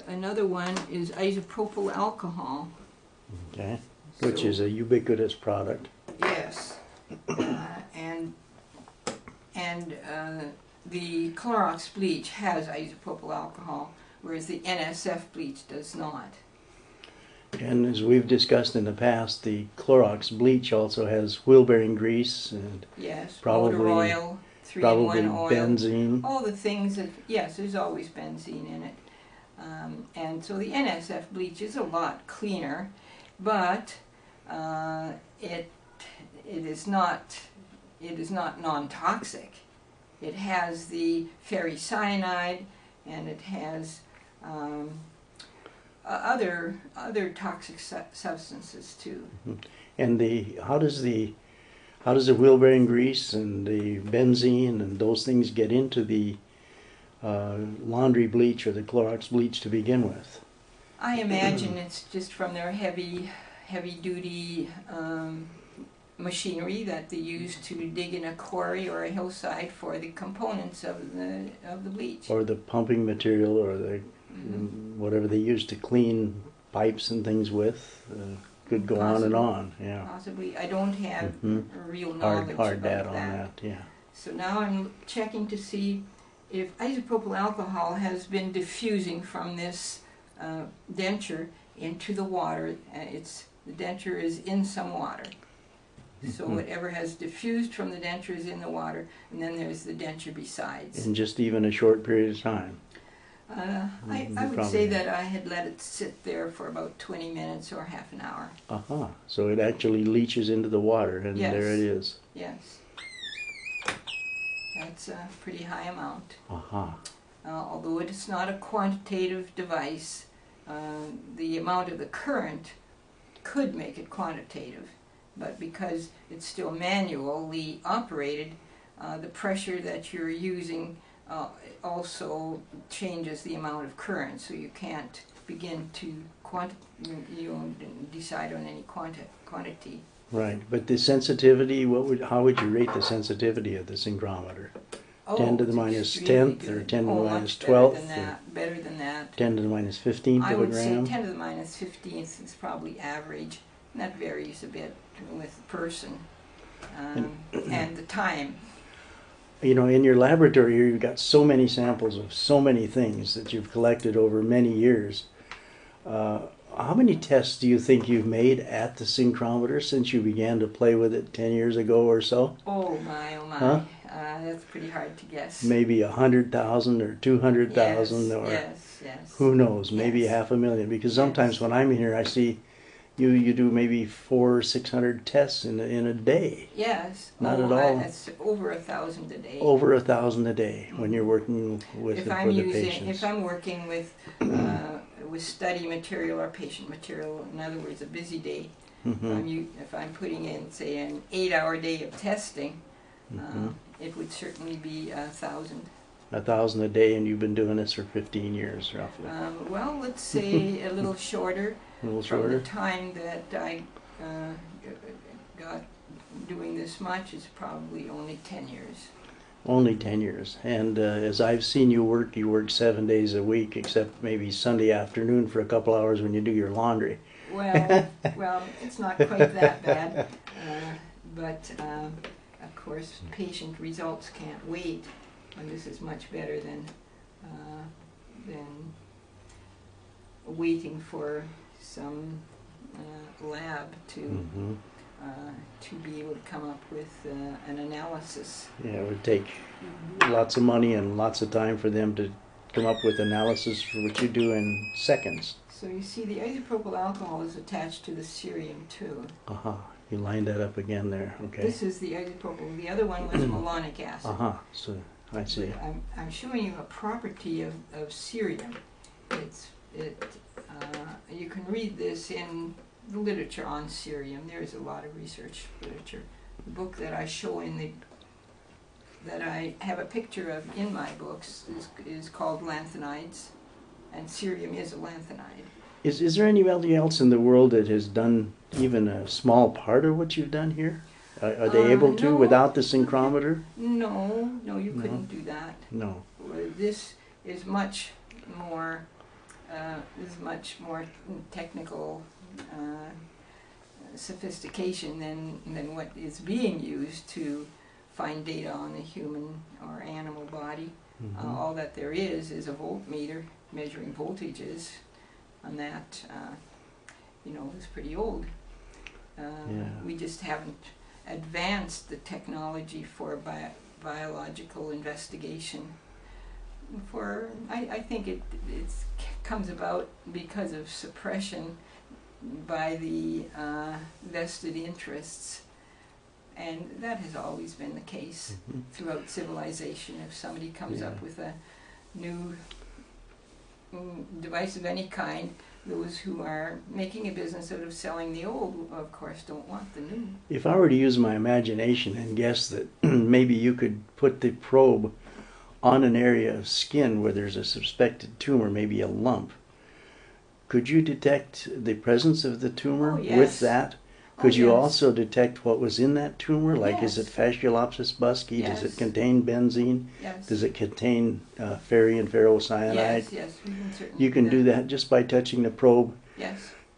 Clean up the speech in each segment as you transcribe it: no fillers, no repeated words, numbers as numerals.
Another one is isopropyl alcohol. Okay, which is a ubiquitous product. Yes, and the Clorox bleach has isopropyl alcohol, whereas the NSF bleach does not. And as we've discussed in the past, the Clorox bleach also has wheel-bearing grease and yes, probably motor oil, 3-in-1 probably oil, benzene. all the things that, yes, there's always benzene in it. And so the NSF bleach is a lot cleaner, but it is not non-toxic. It has the ferricyanide, and it has other toxic substances too. And how does the wheel-bearing grease and the benzene and those things get into the laundry bleach or the Clorox bleach to begin with? I imagine it's just from their heavy-duty machinery that they use to dig in a quarry or a hillside for the components of the bleach. Or the pumping material, or the whatever they use to clean pipes and things with. Could go Possibly. on and on. Yeah. Possibly. I don't have real knowledge Hard about data that. on that. Yeah. So now I'm checking to see if isopropyl alcohol has been diffusing from this denture into the water. The denture is in some water. So whatever has diffused from the denture is in the water, and then there's the denture besides. In just even a short period of time. I would say that I had let it sit there for about 20 minutes or half an hour. So it actually leaches into the water, and Yes. there it is. Yes. That's a pretty high amount. Although it is not a quantitative device, the amount of the current could make it quantitative. But because it's still manually operated, the pressure that you're using also changes the amount of current, so you can't begin to decide on any quantity. Right, but the sensitivity, how would you rate the sensitivity of the synchrometer? 10 to the minus 10th or 10 to the minus 12th? Better than that. 10 to the minus 15th I of a would say gram? 10 to the minus 15th is probably average, and that varies a bit with the person and the time. You know, in your laboratory here, you've got so many samples of so many things that you've collected over many years. How many tests do you think you've made at the synchrometer since you began to play with it 10 years ago or so? Oh my, oh my. Huh? That's pretty hard to guess. Maybe 100,000 or 200,000 or yes. who knows, maybe 500,000. Because sometimes when I'm here, I see you do maybe 400 or 600 tests in a day. Yes. Not at all. That's over 1,000 a day. Over 1,000 a day when you're working with the patients. If I'm working with study material or patient material, in other words, a busy day. If I'm putting in, say, an 8-hour day of testing, it would certainly be 1,000. 1,000 a day, and you've been doing this for 15 years, roughly. Well, let's say a little shorter. A little shorter? From the time that I got doing this much is probably only 10 years. Only 10 years. And as I've seen you work 7 days a week, except maybe Sunday afternoon for a couple hours when you do your laundry. Well, it's not quite that bad. But, of course, patient results can't wait. And this is much better than waiting for some lab to be able to come up with an analysis. Yeah, it would take lots of money and lots of time for them to come up with analysis for what you do in seconds. So you see the isopropyl alcohol is attached to the cerium too. You lined that up again there. Okay. This is the isopropyl. The other one was malonic acid. So I see. I'm showing you a property of cerium. You can read this in the literature on cerium. There is a lot of research literature. The book that I show that I have a picture of in my books is called Lanthanides, and cerium is a lanthanide. Is there anybody else in the world that has done even a small part of what you've done here? Are they able to without the synchrometer? No, you couldn't do that. No. This is much more is much more technical sophistication than what is being used to find data on the human or animal body. All that there is a voltmeter measuring voltages, and that, is pretty old. We just haven't advanced the technology for biological investigation. I think it comes about because of suppression by the vested interests, and that has always been the case throughout civilization. If somebody comes up with a new device of any kind, those who are making a business out of selling the old, of course, don't want the new. If I were to use my imagination and guess that maybe you could put the probe on an area of skin where there's a suspected tumor, maybe a lump, could you detect the presence of the tumor with that? Could you also detect what was in that tumor? Like, is it Fasciolopsis buscae? Does it contain benzene? Does it contain ferritin and ferrocyanide? Yes, we can certainly You can do that just by touching the probe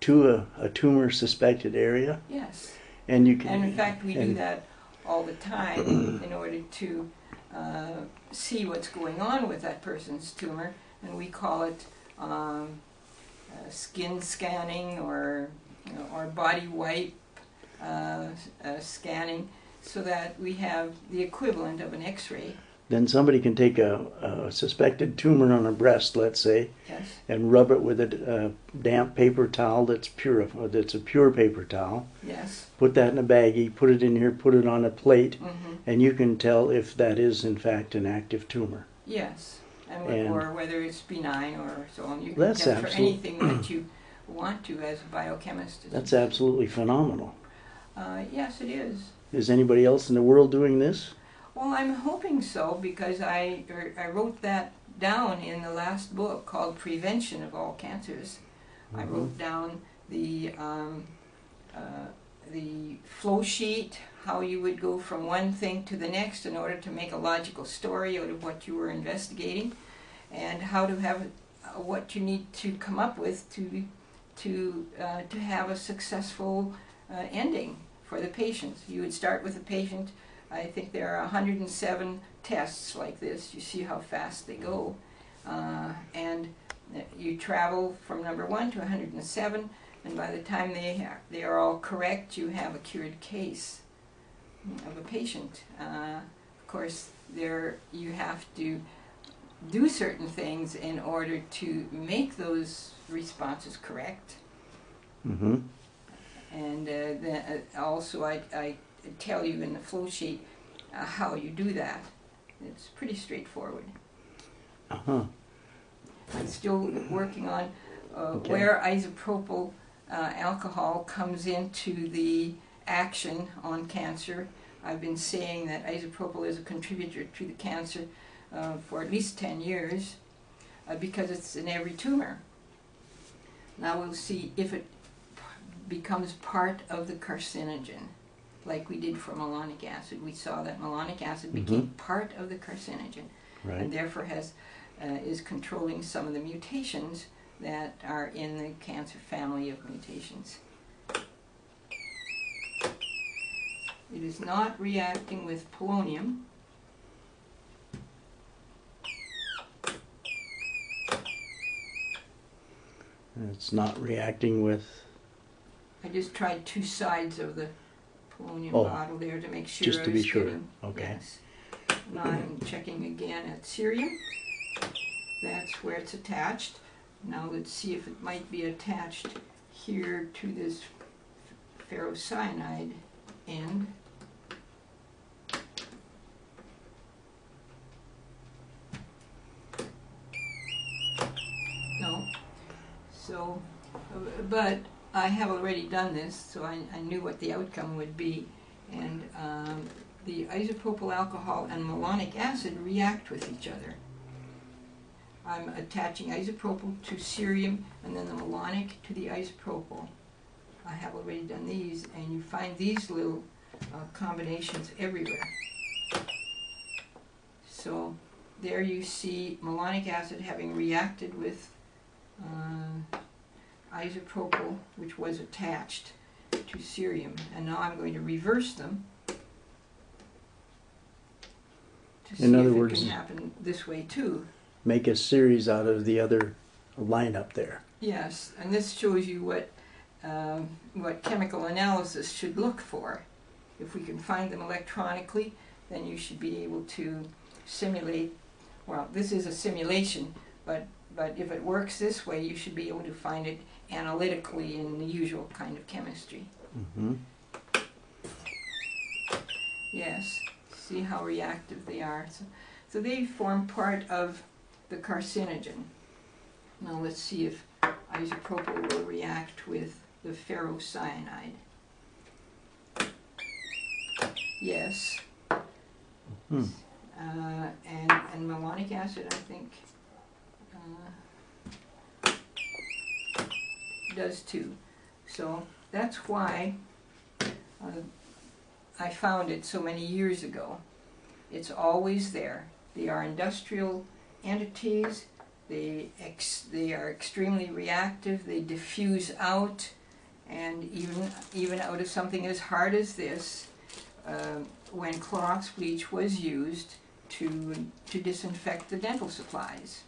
to a tumor suspected area. Yes. And you can. And in fact, we do that all the time in order to see what's going on with that person's tumor, and we call it skin scanning or body wipe scanning, so that we have the equivalent of an X-ray. Then somebody can take a suspected tumor on a breast, let's say, and rub it with a damp paper towel that's a pure paper towel. Yes. Put that in a baggie, put it in here, put it on a plate, and you can tell if that is in fact an active tumor. Yes, or whether it's benign or so on. You can tell for anything that you want to as a biochemist. That's absolutely phenomenal. Yes, it is. Is anybody else in the world doing this? Well, I'm hoping so, because I wrote that down in the last book called Prevention of All Cancers. I wrote down the flow sheet, how you would go from one thing to the next in order to make a logical story out of what you were investigating, and how to have what you need to come up with to have a successful ending for the patients. You would start with a patient. I think there are 107 tests like this. You see how fast they go. And you travel from number 1 to 107, and by the time they are all correct, you have a cured case of a patient. Of course, you have to do certain things in order to make those responses correct. And also I tell you in the flow sheet how you do that. It's pretty straightforward. I'm still working on where isopropyl alcohol comes into the action on cancer. I've been saying that isopropyl is a contributor to the cancer for at least 10 years because it's in every tumor. Now we'll see if it becomes part of the carcinogen, like we did for malonic acid. We saw that malonic acid became part of the carcinogen, and therefore is controlling some of the mutations that are in the cancer family of mutations. It is not reacting with polonium. It's not reacting with... I just tried two sides of the polonium bottle there to make sure. Just to be sure. Okay. Yes. Now I'm checking again at cerium. That's where it's attached. Now let's see if it might be attached here to this ferrocyanide end. No. So, but I have already done this, so I knew what the outcome would be. And the isopropyl alcohol and malonic acid react with each other. I'm attaching isopropyl to cerium and then the malonic to the isopropyl. I have already done these, and you find these little combinations everywhere. So there you see malonic acid having reacted with isopropyl, which was attached to cerium. And now I'm going to reverse them to see In other if words, it can happen this way too. Make a series out of the other lineup there. Yes, and this shows you what chemical analysis should look for. If we can find them electronically, then you should be able to simulate. Well, this is a simulation, but if it works this way, you should be able to find it analytically in the usual kind of chemistry. Mm-hmm. Yes, see how reactive they are. So they form part of the carcinogen. Now let's see if isopropyl will react with the ferrocyanide. Yes. Hmm. And malonic acid, I think, does too. So that's why I found it so many years ago. It's always there. They are industrial entities. They are extremely reactive. They diffuse out, and even out of something as hard as this, when Clorox bleach was used to disinfect the dental supplies.